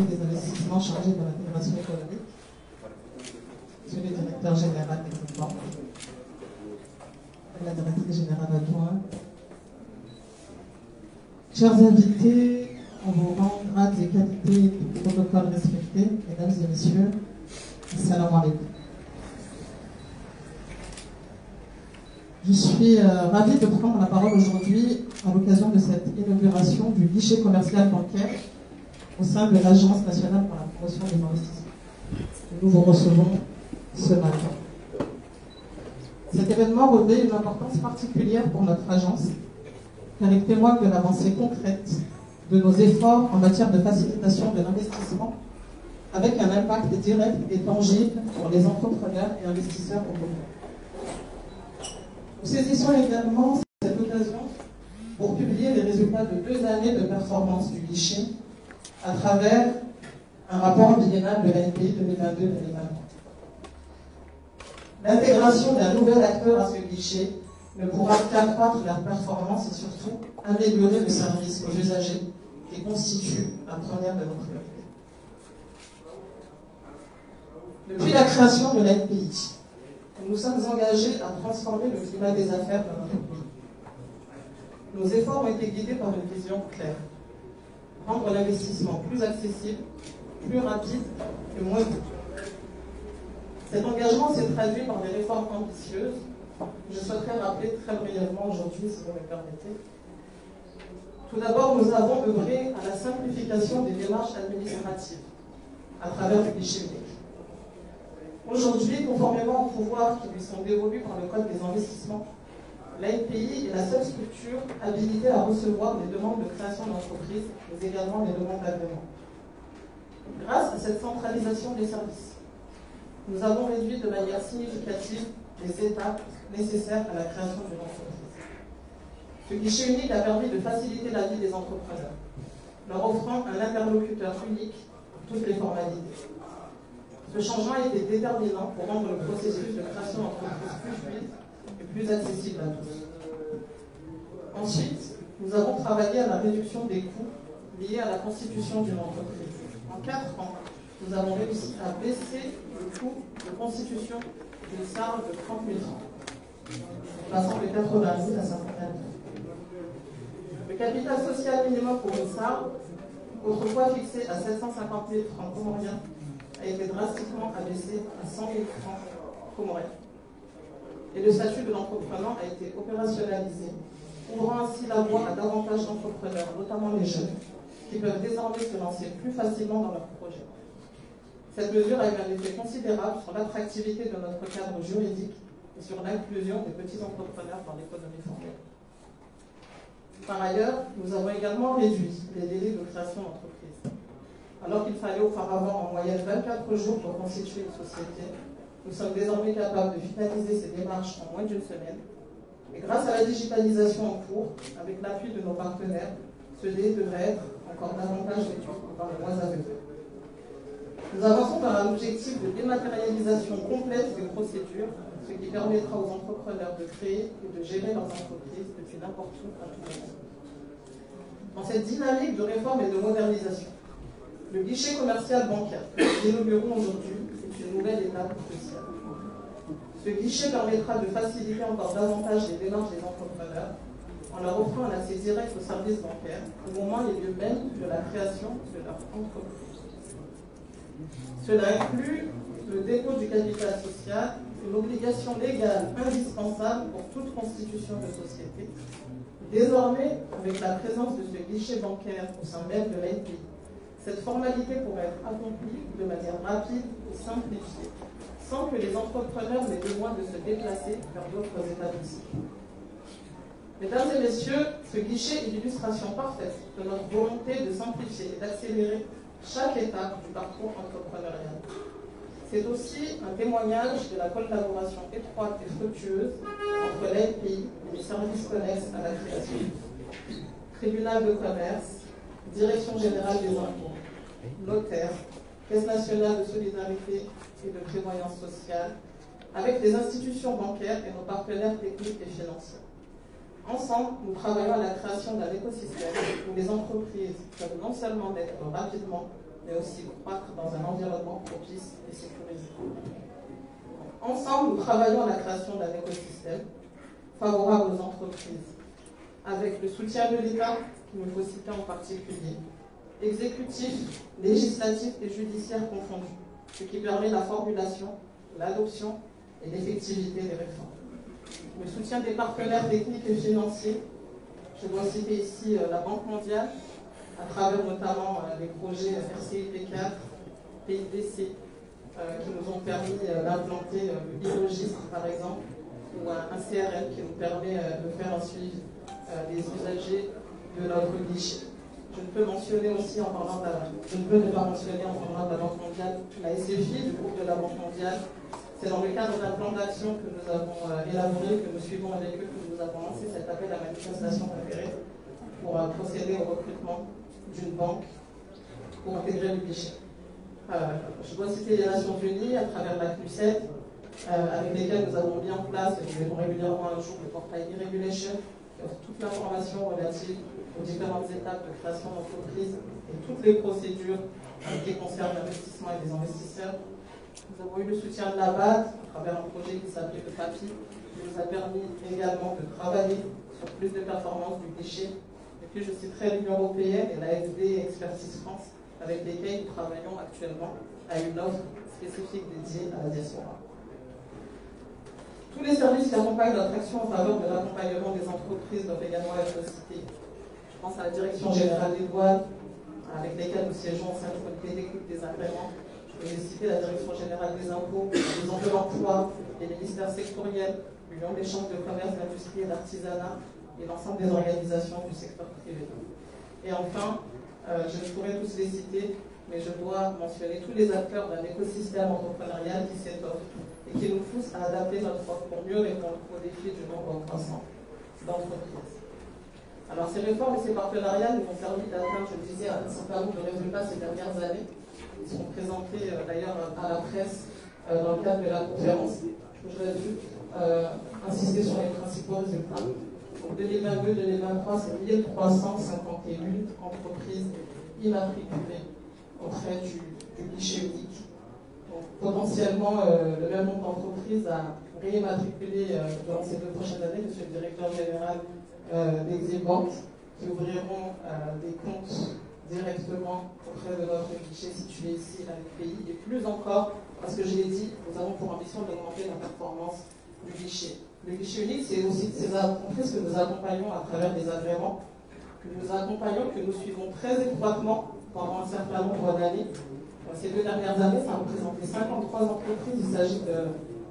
des investissements chargé de l'intégration économique, Monsieur le directeur général des banques, la directrice générale adjointe, chers invités, en vos rangs, grades et qualités du protocole respecté, mesdames et messieurs, assalamu alaikum. Je suis ravie de prendre la parole aujourd'hui à l'occasion de cette inauguration du guichet commercial bancaire au sein de l'Agence nationale pour la promotion des investissements. Nous vous recevons ce matin. Cet événement revêt une importance particulière pour notre agence, car il témoigne de l'avancée concrète de nos efforts en matière de facilitation de l'investissement, avec un impact direct et tangible pour les entrepreneurs et investisseurs au Congo. Nous saisissons également cette occasion pour publier les résultats de 2 années de performance du guichet à travers un rapport biennal de l'ANPI 2022-2023. L'intégration d'un nouvel acteur à ce guichet ne pourra qu'accroître leur performance et surtout améliorer le service aux usagers qui constitue la première de nos priorités. Depuis la création de l'ANPI, nous nous sommes engagés à transformer le climat des affaires dans notre pays. Nos efforts ont été guidés par une vision claire. Rendre l'investissement plus accessible, plus rapide et moins coûteux. Cet engagement s'est traduit par des réformes ambitieuses. Je souhaiterais rappeler très brièvement aujourd'hui, si vous me permettez. Tout d'abord, nous avons œuvré à la simplification des démarches administratives à travers le guichet unique. Aujourd'hui, conformément aux pouvoirs qui lui sont dévolus par le Code des investissements, l'ANPI est la seule structure habilitée à recevoir les demandes de création d'entreprise, mais également les demandes d'agrément. Grâce à cette centralisation des services, nous avons réduit de manière significative les étapes nécessaires à la création d'une entreprise. Ce guichet unique a permis de faciliter la vie des entrepreneurs, leur offrant un interlocuteur unique pour toutes les formalités. Ce changement a été déterminant pour rendre le processus de création d'entreprise plus fluide et plus accessible à tous. Ensuite, nous avons travaillé à la réduction des coûts liés à la constitution d'une entreprise. En 4 ans, nous avons réussi à baisser le coût de constitution d'une SARL de 30 000 francs, passant de 80 000 à 50 000. Le capital social minimum pour une SARL, autrefois fixé à 750 000 francs comoriens, a été drastiquement abaissé à 100 000 francs comoriens. Et le statut de l'entrepreneur a été opérationnalisé, ouvrant ainsi la voie à davantage d'entrepreneurs, notamment les jeunes, qui peuvent désormais se lancer plus facilement dans leurs projets. Cette mesure a eu un effet considérable sur l'attractivité de notre cadre juridique et sur l'inclusion des petits entrepreneurs dans l'économie formelle. Par ailleurs, nous avons également réduit les délais de création d'entreprise. Alors qu'il fallait auparavant en moyenne 24 jours pour constituer une société, nous sommes désormais capables de finaliser ces démarches en moins d'1 semaine. Et grâce à la digitalisation en cours, avec l'appui de nos partenaires, ce délai devrait être encore davantage réduit dans les mois à venir. Nous avançons vers un objectif de dématérialisation complète des procédures, ce qui permettra aux entrepreneurs de créer et de gérer leurs entreprises depuis n'importe où à tout moment. Dans cette dynamique de réforme et de modernisation, le guichet commercial bancaire que nous inaugurons aujourd'hui est une nouvelle étape cruciale. Ce guichet permettra de faciliter encore davantage les démarches des entrepreneurs en leur offrant un accès direct aux services bancaires au moment et lieu même de la création de leur entreprise. Cela inclut le dépôt du capital social, une obligation légale indispensable pour toute constitution de société. Désormais, avec la présence de ce guichet bancaire au sein même de l'ANPI, cette formalité pourrait être accomplie de manière rapide et simplifiée, sans que les entrepreneurs aient besoin de se déplacer vers d'autres établissements. Mesdames et messieurs, ce guichet est l'illustration parfaite de notre volonté de simplifier et d'accélérer chaque étape du parcours entrepreneurial. C'est aussi un témoignage de la collaboration étroite et fructueuse entre l'ANPI et les services connexes à la création. Tribunal de commerce, Direction générale des impôts, notaire, Caisse nationale de solidarité et de prévoyance sociale, avec les institutions bancaires et nos partenaires techniques et financiers. Ensemble, nous travaillons à la création d'un écosystème où les entreprises peuvent non seulement naître rapidement, mais aussi croître dans un environnement propice et sécurisé. Ensemble, nous travaillons à la création d'un écosystème favorable aux entreprises, avec le soutien de l'État, qu'il me faut citer en particulier, exécutif, législatif et judiciaire confondus, ce qui permet la formulation, l'adoption et l'effectivité des réformes. Le soutien des partenaires techniques et financiers, je dois citer ici la Banque mondiale, à travers notamment les projets RCIP4, PIDC, qui nous ont permis d'implanter le e-registre par exemple, ou un CRM qui nous permet de faire un suivi des usagers de notre guichet. Je ne peux mentionner aussi en parlant de je ne peux ne pas mentionner en parlant de la Banque mondiale la SFI, du groupe de la Banque mondiale. C'est dans le cadre d'un plan d'action que nous avons élaboré, que nous suivons avec eux, que nous avons lancé cet appel à manifestation d'intérêt pour procéder au recrutement d'une banque pour intégrer le guichet. Je dois citer les Nations Unies à travers la CNUSET, avec lesquelles nous avons mis en place, et nous verrons régulièrement un jour, le portail e-Regulation, qui offre toute l'information relative aux différentes étapes de création d'entreprise et toutes les procédures qui concernent l'investissement et les investisseurs. Nous avons eu le soutien de la BAD à travers un projet qui s'appelait le PAPI, qui nous a permis également de travailler sur plus de performances du guichet. Et puis je citerai l'Union européenne et l'AFD Expertise France, avec lesquels nous travaillons actuellement à une offre spécifique dédiée à la diaspora. Tous les services qui accompagnent notre action en faveur de l'accompagnement des entreprises doivent également être cités. Je pense à la Direction générale des douanes, avec lesquelles nous siégeons au sein du comité d'écoute des agréments. Je peux citer la Direction générale des impôts, les emplois d'emploi, les ministères sectoriels, l'Union des chambres de commerce, d'industrie et d'artisanat, et l'ensemble des organisations du secteur privé. Et enfin, je ne pourrais tous les citer, mais je dois mentionner tous les acteurs d'un écosystème entrepreneurial qui s'étoffe et qui nous pousse à adapter notre offre pour mieux répondre aux défis du nombre croissant d'entreprises. Alors ces réformes et ces partenariats nous ont permis d'atteindre, je le disais, un certain nombre de résultats ces dernières années. Ils seront présentés d'ailleurs à la presse dans le cadre de la conférence. Je voudrais juste insister sur les principaux résultats. Donc 2022-2023, c'est 1351 entreprises immatriculées auprès du guichet unique. Donc, potentiellement, le même nombre d'entreprises à réimmatriculer durant ces 2 prochaines années, monsieur le directeur général d'Exim Bank, qui ouvriront des comptes directement auprès de notre guichet situé ici à l'UPI, et plus encore, parce que je l'ai dit, nous avons pour ambition d'augmenter la performance du guichet. Le guichet unique, c'est aussi ces entreprises que nous accompagnons à travers des agréments, que nous accompagnons, que nous suivons très étroitement pendant un certain nombre d'années. Ces 2 dernières années, ça a représenté 53 entreprises. Il s'agit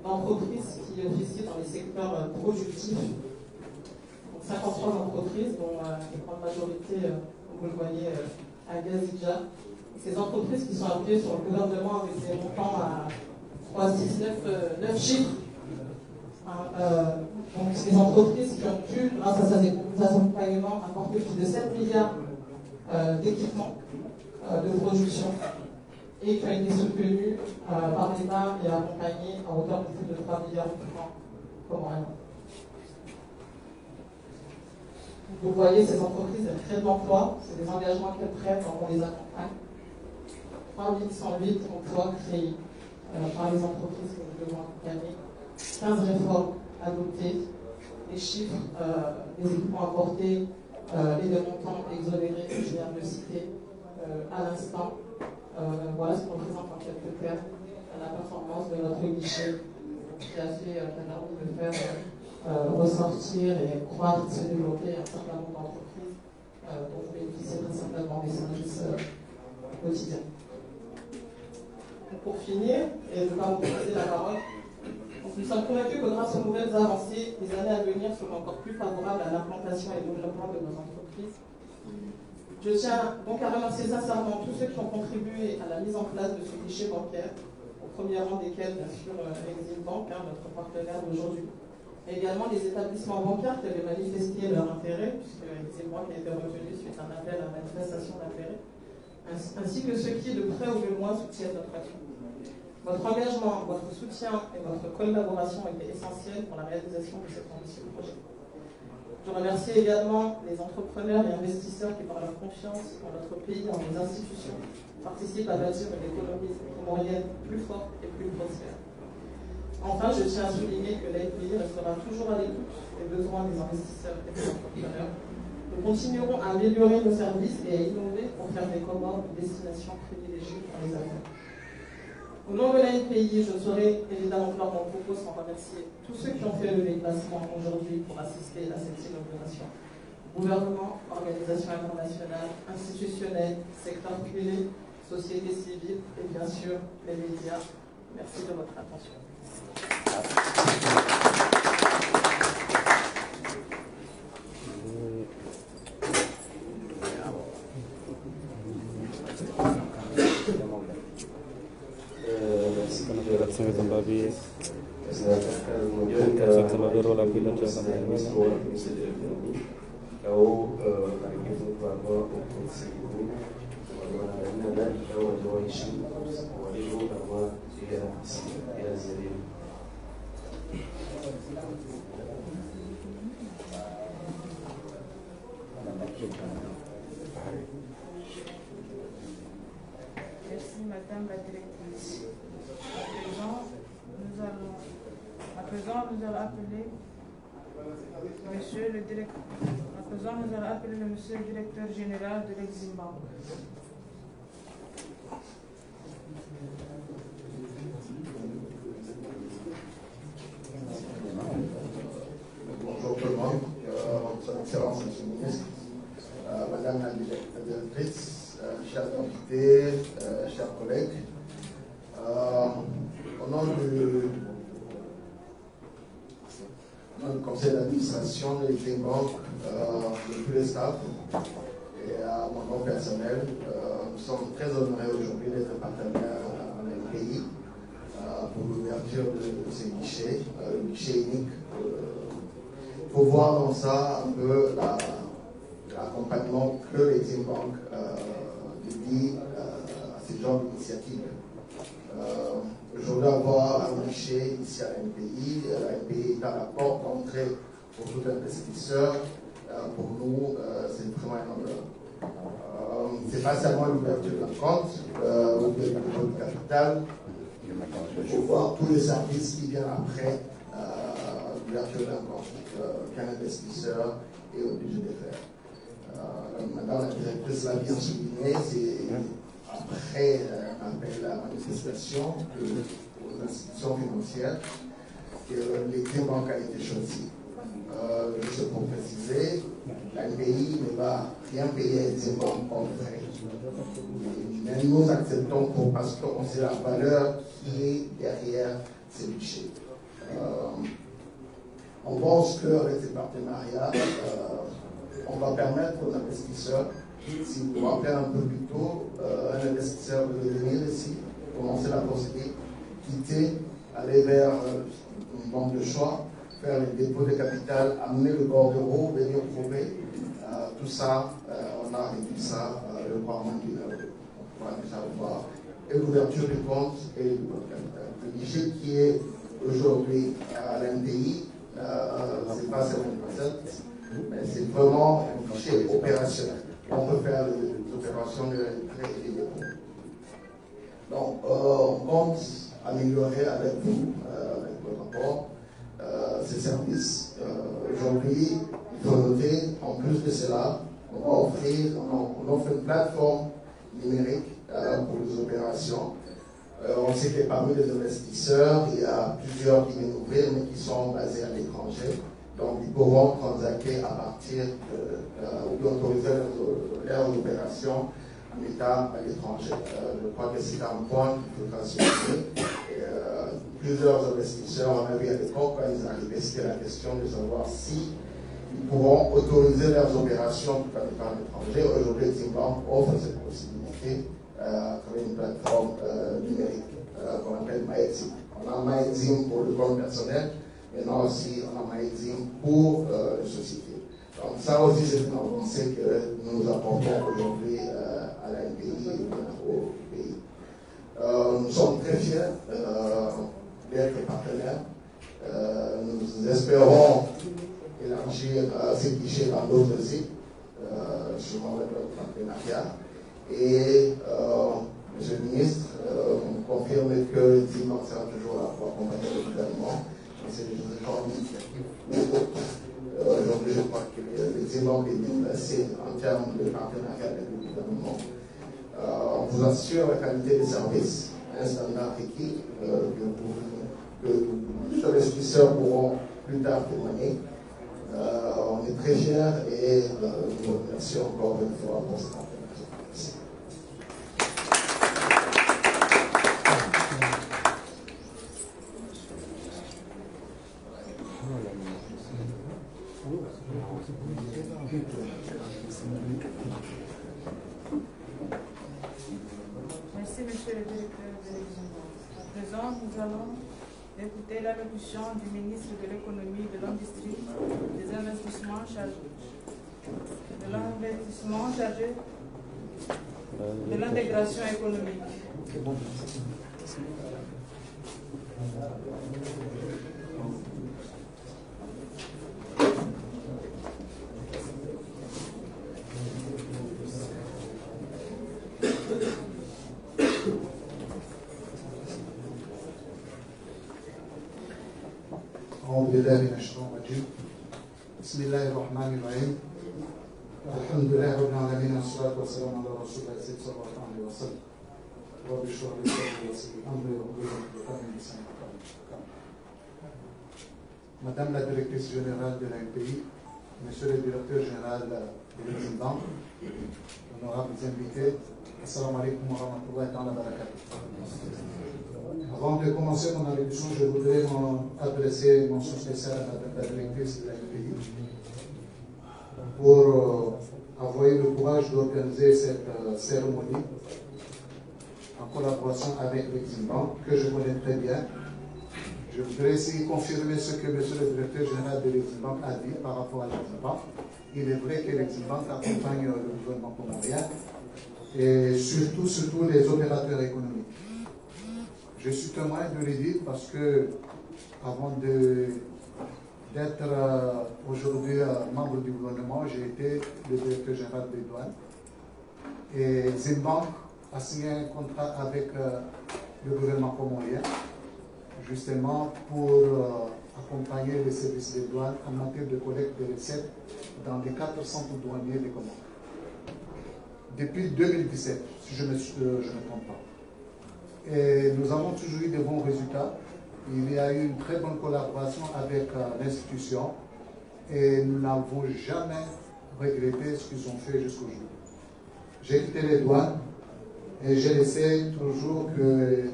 d'entreprises qui officient dans les secteurs productifs. Donc 53 entreprises, dont la grande majorité, comme vous le voyez, à Gazidja. Ces entreprises qui sont appuyées sur le gouvernement avec des montants à 3, 6, 9 chiffres. Donc ces entreprises qui ont pu, grâce à ces accompagnements, apporter plus de 7 milliards d'équipements de production et qui ont été soutenues par l'État et accompagnées à hauteur de plus de 3 milliards de francs comoriens. Vous voyez, ces entreprises, elles créent de l'emploi, c'est des engagements qu'elles prennent quand on les accompagne. 3108 emplois créés par les entreprises que nous devons accompagner, 15 réformes adoptées, les chiffres des équipements apportés et des montants exonérés que je viens de citer à l'instant. Voilà ce qu'on présente en quelques termes, la performance de notre guichet qui a permis de faire ressortir et croître, se développer un certain nombre d'entreprises dont vous bénéficiez très certainement des services quotidiens. Pour finir, et je ne vais pas vous passer la parole, nous sommes convaincus que grâce aux nouvelles avancées, les années à venir seront encore plus favorables à l'implantation et au développement de nos entreprises. Je tiens donc à remercier sincèrement tous ceux qui ont contribué à la mise en place de ce guichet bancaire, au premier rang desquels, bien sûr, Exim Bank, notre partenaire d'aujourd'hui, et également les établissements bancaires qui avaient manifesté leur intérêt, puisque Exim Bank a été retenu suite à un appel à manifestation d'intérêt, ainsi que ceux qui, de près ou de loin, soutiennent notre action. Votre engagement, votre soutien et votre collaboration ont été essentiels pour la réalisation de cet ambitieux projet. Je remercie également les entrepreneurs et investisseurs qui, par leur confiance en notre pays, en nos institutions, participent à bâtir une économie comorienne plus forte et plus prospère. Enfin, je tiens à souligner que l'AFPI restera toujours à l'écoute des besoins des investisseurs et des entrepreneurs. Nous continuerons à améliorer nos services et à innover pour faire des Comores une destination privilégiée pour les affaires. Au nom de l'AFPI, je ne saurais évidemment clore mon propos sans remercier tous ceux qui ont fait le déplacement aujourd'hui pour assister à cette inauguration. Gouvernement, organisations internationales, institutionnelles, secteur privé, société civile et bien sûr les médias. Merci de votre attention. Grazie Zimbabwe. Merci Madame la Directrice. À présent, nous allons appeler Monsieur le Directeur. À présent, nous allons appeler le Monsieur le Directeur Général de l'Eximbank. Bonjour tout le monde, Son Excellence, Monsieur le Ministre, Madame la Directrice, chers invités, chers collègues. Au nom du conseil d'administration de l'Eximbank, de tous les staffs et à mon nom personnel, nous sommes très honorés aujourd'hui d'être partenaires avec le pays pour l'ouverture de ces guichets, le guichet unique. Il faut voir dans ça un peu l'accompagnement que l'Eximbank dédie à ce genre d'initiative. Aujourd'hui, avoir un guichet ici à l'ANPI, l'ANPI est à la porte d'entrée pour tout investisseur. Pour nous, c'est vraiment un honneur. Ce n'est pas seulement l'ouverture d'un compte ou de dépôt de capital. Il faut voir tous les services qui viennent après l'ouverture d'un compte qu'un investisseur est obligé de faire. Madame la directrice l'a bien souligné, c'est après l'appel à la manifestation aux institutions financières que l'Eximbank a été choisi. Juste pour préciser, l'ANPI ne va rien payer à l'Eximbank en frais. Mais nous acceptons parce qu'on sait la valeur qui est derrière ces budgets. On pense qu'avec ces partenariats, on va permettre aux investisseurs, si vous vous rappelez un peu plus tôt, un investisseur de venir ici, commencer la procédure, quitter, aller vers une banque de choix, faire les dépôts de capital, amener le bordereau, venir prouver. Tout ça, on a réduit ça, je crois, en moins d'une heure. On va déjà voir. Et l'ouverture du compte et le dépôt de capital. Le guichet qui est aujourd'hui à l'NPI, ce n'est pas seulement une recette, mais c'est vraiment un guichet opérationnel. On peut faire les opérations de prêt et des dépôts. Donc, on compte améliorer avec vous, avec votre rapport, ces services. Aujourd'hui, il faut noter, en plus de cela, on offre une plateforme numérique pour les opérations. On sait que parmi les investisseurs, il y a plusieurs qui viennent ouvrir, mais qui sont basés à l'étranger. Donc, ils pourront transacter à partir ou autoriser leurs opérations en état à l'étranger. Je crois que c'est un point qu'il faudra souligner. Plusieurs investisseurs en avaient à l'époque, quand ils arrivaient, c'était la question de savoir si ils pourront autoriser leurs opérations tout en étant à l'étranger. Aujourd'hui, Eximbank offre cette possibilité à travers une plateforme numérique qu'on appelle MyExim. On a MyExim pour le compte personnel. Maintenant aussi, on a MyExim pour les sociétés. Donc ça aussi, c'est une avancée que nous apportons aujourd'hui à l'ANPI et au pays. Nous sommes très fiers d'être partenaires. Nous espérons élargir ces partenariat. Et Monsieur le ministre me confirme que le team sera toujours là pour accompagner le gouvernement. C'est des gens initiatives ou autres. Aujourd'hui, je crois que le Zimbabwe est bien placé en termes de partenariat avec le gouvernement. On vous assure la qualité des services, un standard requis que les investisseurs pourront plus tard témoigner. On est très fiers et nous vous remercions encore une fois pour cette partenariat. Merci. Merci, Monsieur le directeur de l'Eximbank. À présent, nous allons écouter l'allocution du ministre de l'Économie, de l'Industrie, des Investissements chargé de l'intégration économique. أعوذ بالله من الشيطان الرجيم بسم الله الرحمن الرحيم الحمد لله رب العالمين والصلاة والسلام على رسول الله صلى الله عليه وسلم رب اشرح لي صدري ويسر لي أمري واحلل عقدة من لساني يفقهوا قولي. Madame la directrice générale de l'ANPI, Monsieur le directeur général de l'Eximbank, honorables invités, assalamu alaikum wa rahmatullahi wa barakatuh. Avant de commencer mon allocution, je voudrais adresser une mention spéciale à la directrice de l'ANPI pour avoir eu le courage d'organiser cette cérémonie en collaboration avec l'Eximbank, que je connais très bien. Je voudrais ici confirmer ce que Monsieur le directeur général de l'Eximbank a dit par rapport à l'Eximbank. Il est vrai que l'Eximbank accompagne le gouvernement comorien et surtout les opérateurs économiques. Je suis témoin de l'édit parce que, avant d'être aujourd'hui membre du gouvernement, j'ai été le directeur général des douanes. Et Eximbank a signé un contrat avec le gouvernement comorien, justement pour accompagner les services des douanes en matière de collecte de recettes dans les 4 centres douaniers des Comores. Depuis 2017, si je ne me trompe pas. Et nous avons toujours eu de bons résultats. Il y a eu une très bonne collaboration avec l'institution et nous n'avons jamais regretté ce qu'ils ont fait jusqu'aujourd'hui. J'ai quitté les douanes et j'ai laissé toujours que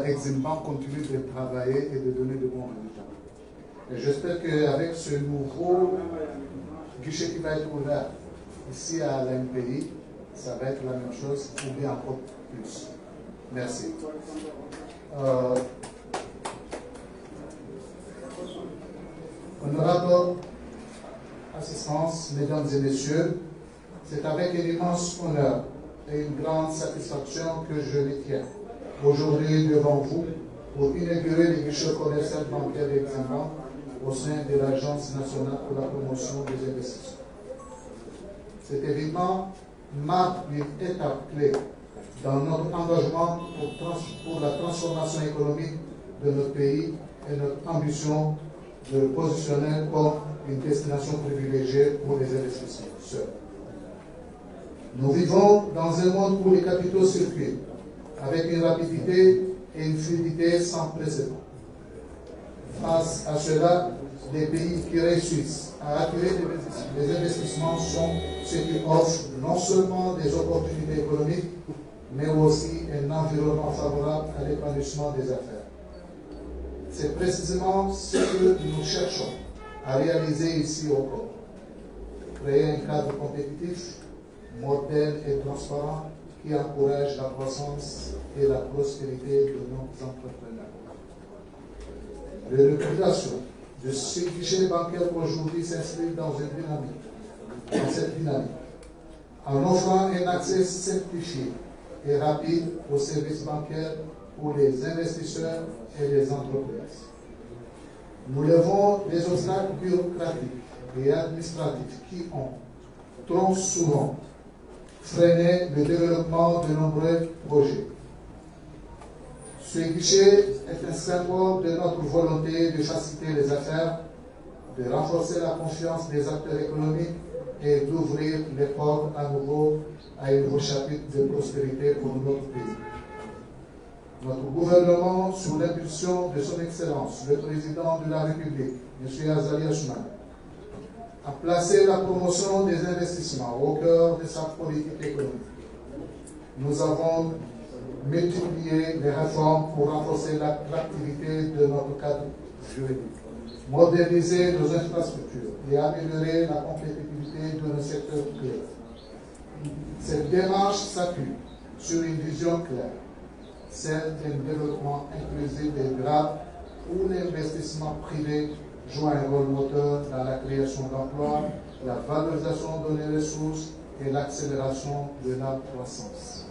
Eximbank continue de travailler et de donner de bons résultats. Et j'espère qu'avec ce nouveau guichet qui va être ouvert ici à l'ANPI, ça va être la même chose ou bien encore plus. Merci. Honorable assistance, mesdames et messieurs, c'est avec un immense honneur et une grande satisfaction que je les tiens aujourd'hui devant vous pour inaugurer le guichet commercial bancaire d'Eximbank au sein de l'Agence nationale pour la promotion des investissements. Cet événement marque une étape clé dans notre engagement pour la transformation économique de notre pays et notre ambition de positionner comme une destination privilégiée pour les investisseurs. Nous vivons dans un monde où les capitaux circulent avec une rapidité et une fluidité sans précédent. Face à cela, les pays qui réussissent à attirer les investissements sont ceux qui offrent non seulement des opportunités économiques, mais aussi un environnement favorable à l'épanouissement des affaires. C'est précisément ce que nous cherchons à réaliser ici au Congo. Créer un cadre compétitif, moderne et transparent qui encourage la croissance et la prospérité de nos entrepreneurs. Les recommandations de ce guichet bancaire aujourd'hui s'inscrivent dans cette dynamique, en offrant un accès simplifié et rapide aux services bancaires pour les investisseurs et les entreprises. Nous levons les obstacles bureaucratiques et administratifs qui ont trop souvent freiner le développement de nombreux projets. Ce guichet est un symbole de notre volonté de faciliter les affaires, de renforcer la confiance des acteurs économiques et d'ouvrir les portes à nouveau à un nouveau chapitre de prospérité pour notre pays. Notre gouvernement, sous l'impulsion de son Excellence, le Président de la République, M. Azali Assoumani, a placé la promotion des investissements au cœur de sa politique économique. Nous avons multiplié les réformes pour renforcer l'attractivité de notre cadre juridique, moderniser nos infrastructures et améliorer la compétitivité de nos secteurs clés. Cette démarche s'appuie sur une vision claire, celle d'un développement inclusif et durable où l'investissement privé joue un rôle moteur dans la création d'emplois, la valorisation de les ressources et l'accélération de la croissance.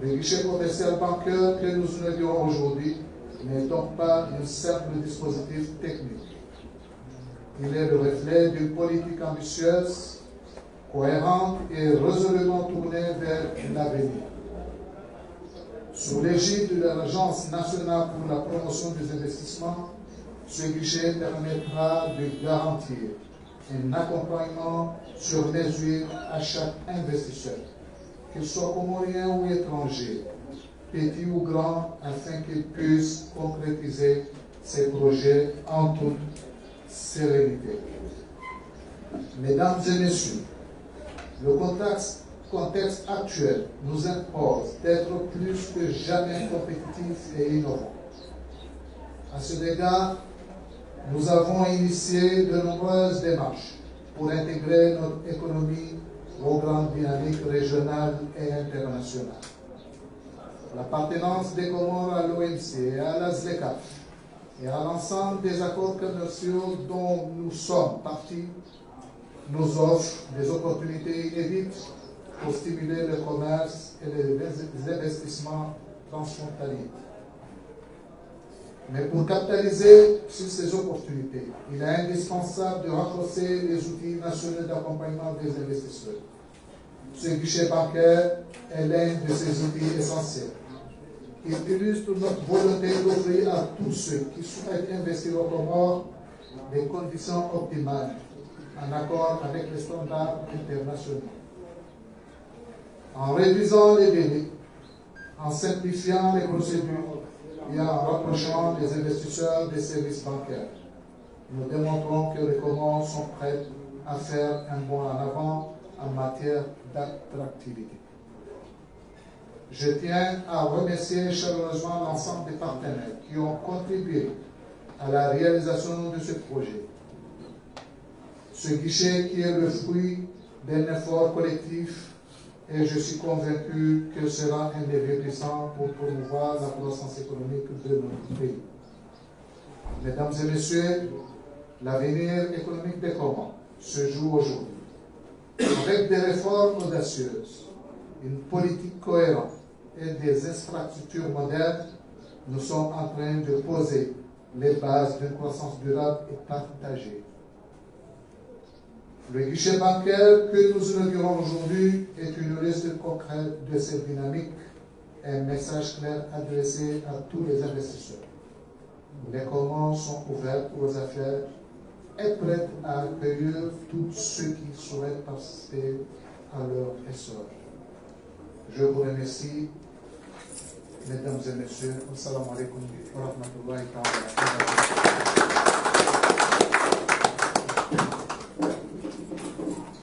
Le guichet commercial bancaire que nous inaugurons aujourd'hui n'est donc pas un simple dispositif technique. Il est le reflet d'une politique ambitieuse, cohérente et résolument tournée vers l'avenir. Sous l'égide de l'Agence nationale pour la promotion des investissements, ce guichet permettra de garantir un accompagnement sur mesure à chaque investisseur, qu'il soit comorien ou étranger, petit ou grand, afin qu'il puisse concrétiser ses projets en toute sérénité. Mesdames et messieurs, le contexte actuel nous impose d'être plus que jamais compétitifs et innovants. À ce égard, nous avons initié de nombreuses démarches pour intégrer notre économie aux grandes dynamiques régionales et internationales. L'appartenance des Comores à l'OMC et à la ZLECAf et à l'ensemble des accords commerciaux dont nous sommes partis nous offre des opportunités inédites pour stimuler le commerce et les investissements transfrontaliers. Mais pour capitaliser sur ces opportunités, il est indispensable de renforcer les outils nationaux d'accompagnement des investisseurs. Ce guichet bancaire est l'un de ces outils essentiels. Il illustre notre volonté d'offrir à tous ceux qui souhaitent investir au Comores des conditions optimales, en accord avec les standards internationaux. En réduisant les délais, en simplifiant les procédures et en rapprochant les investisseurs des services bancaires, nous démontrons que les Comores sont prêts à faire un bond en avant en matière d'attractivité. Je tiens à remercier chaleureusement l'ensemble des partenaires qui ont contribué à la réalisation de ce projet. Ce guichet qui est le fruit d'un effort collectif et je suis convaincu que sera un levier puissant pour promouvoir la croissance économique de notre pays. Mesdames et messieurs, l'avenir économique des Comores se joue aujourd'hui. Avec des réformes audacieuses, une politique cohérente et des infrastructures modernes, nous sommes en train de poser les bases d'une croissance durable et partagée. Le guichet bancaire que nous inaugurons aujourd'hui est une liste concrète de cette dynamique et un message clair adressé à tous les investisseurs. Les Comores sont ouverts aux affaires et prêts à accueillir tous ceux qui souhaitent participer à leur essor. Je vous remercie, mesdames et messieurs. Assalamu alaikum wa rahmatullahi wa barakatuh.